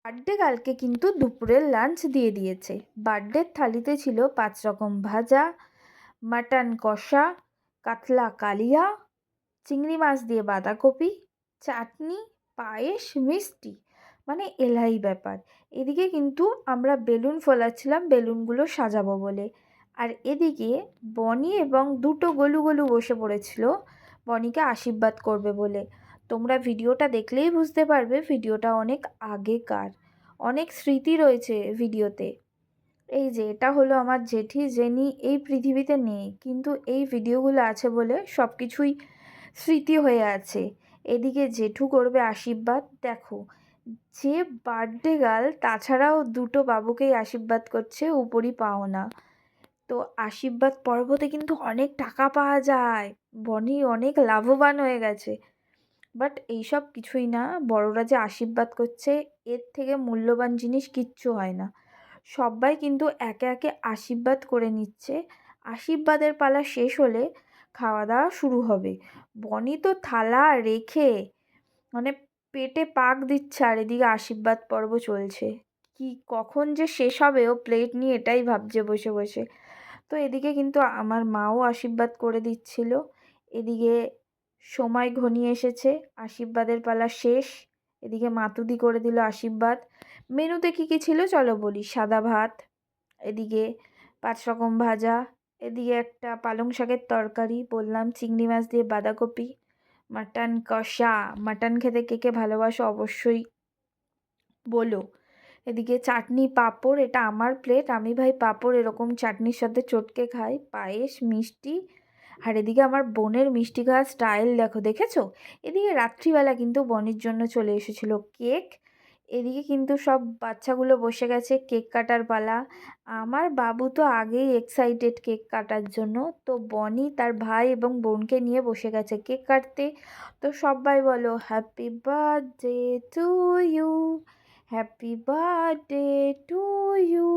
Birthday গার্লকে কিন্তু দুপুরের lunch দিয়ে দিয়েছে। বার্থডের থালিতে ছিল 5 রকম ভাজা, মাটন কষা, কাতলা কালিয়া, চিংড়ি মাছ দিয়ে বাঁধাকপি, চাটনি, পায়েস, মিষ্টি, মানে এলাই ব্যাপার। এদিকে কিন্তু আমরা বেলুন ফোলাচ্ছিলাম বেলুনগুলো সাজাবো বলে। আর এদিকে বনি এবং দুটো গলু গলু বসে পড়েছিল বনিকে আশীর্বাদ করবে বলে। তোমরা ভিডিওটা দেখলেই বুঝতে পারবে ভিডিওটা অনেক আগেকার, অনেক স্মৃতি রয়েছে ভিডিওতে। এই যে এটা হলো আমার জেঠি, যিনি এই পৃথিবীতে নেই, কিন্তু এই ভিডিওগুলো আছে বলে সব কিছুই স্মৃতি হয়ে আছে। এদিকে জেঠু করবে আশীর্বাদ। দেখো, যে বার্থডে গার্ল তাছাড়াও দুটো বাবুকেই আশীর্বাদ করছে, উপরই পাও না। তো আশীর্বাদ পর্বতে কিন্তু অনেক টাকা পাওয়া যায়, বনি অনেক লাভবান হয়ে গেছে। বাট এইসব কিছুই না, বড়রা যে আশীর্বাদ করছে এর থেকে মূল্যবান জিনিস কিচ্ছু হয় না। সবাই কিন্তু একে একে আশীর্বাদ করে নিচ্ছে। আশীর্বাদের পালা শেষ হলে খাওয়া দাওয়া শুরু হবে। বনি তো থালা রেখে মানে পেটে পাক দিচ্ছে, আর এদিকে আশীর্বাদ পর্ব চলছে। কি কখন যে শেষ হবে ও প্লেট নিয়ে এটাই ভাবছে বসে বসে। তো এদিকে কিন্তু আমার মাও আশীর্বাদ করে দিচ্ছিল। এদিকে সময় ঘনিয়ে এসেছে, আশীর্বাদের পালা শেষ। এদিকে মাতুদি করে দিল আশীর্বাদ। মেনুতে কী কী ছিল চলো বলি। সাদা ভাত, এদিকে 5 রকম ভাজা, এদিকে একটা পালং শাকের তরকারি, বললাম চিংড়ি মাছ দিয়ে বাঁধাকপি, মাটন কষা। মাটন খেতে কে কে ভালোবাসো অবশ্যই বলো। এদিকে চাটনি পাঁপড়, এটা আমার প্লেট, আমি ভাই পাঁপড় এরকম চাটনির সাথে চটকে খাই। পায়েস, মিষ্টি। আর এদিকে আমার বোনের মিষ্টি খাওয়ার স্টাইল দেখো, দেখেছো? এদিকে রাত্রিবেলা কিন্তু বনির জন্য চলে এসেছিল কেক। এদিকে কিন্তু সব বাচ্চাগুলো বসে গেছে, কেক কাটার পালা। আমার বাবু তো আগেই এক্সাইটেড কেক কাটার জন্য, তো বনি তার ভাই এবং বোনকে নিয়ে বসে গেছে কেক কাটতে। তো সবাই বলো happy birthday to you, happy birthday to you,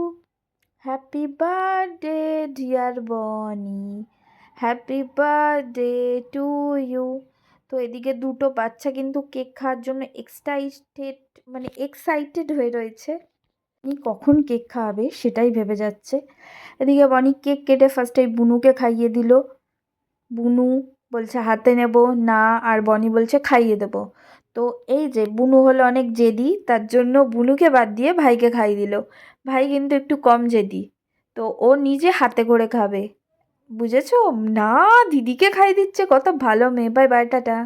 happy birthday dear Bonnie, happy birthday to you. তো এদিকে দুটো বাচ্চা কিন্তু কেক খাওয়ার জন্য এক্সাইটেড হয়ে রয়েছে। বনি কখন কেক খাওয়াবে সেটাই ভেবে যাচ্ছে। এদিকে বনি কেক কেটে ফার্স্টে বুনুকে খাইয়ে দিল। বুনু বলছে হাতে নেব না, আর বনি বলছে খাইয়ে দেব। তো এই যে বুনু হলো অনেক জেদি, তার জন্য বুনুকে বাদ দিয়ে ভাইকে খাইয়ে দিল। ভাই কিন্তু একটু কম জেদি, তো ও নিজে হাতে করে খাবে, বুঝেছো? না, দিদিকে খাইয়ে দিচ্ছে, কত ভালো মেয়ে। Bye bye, tata.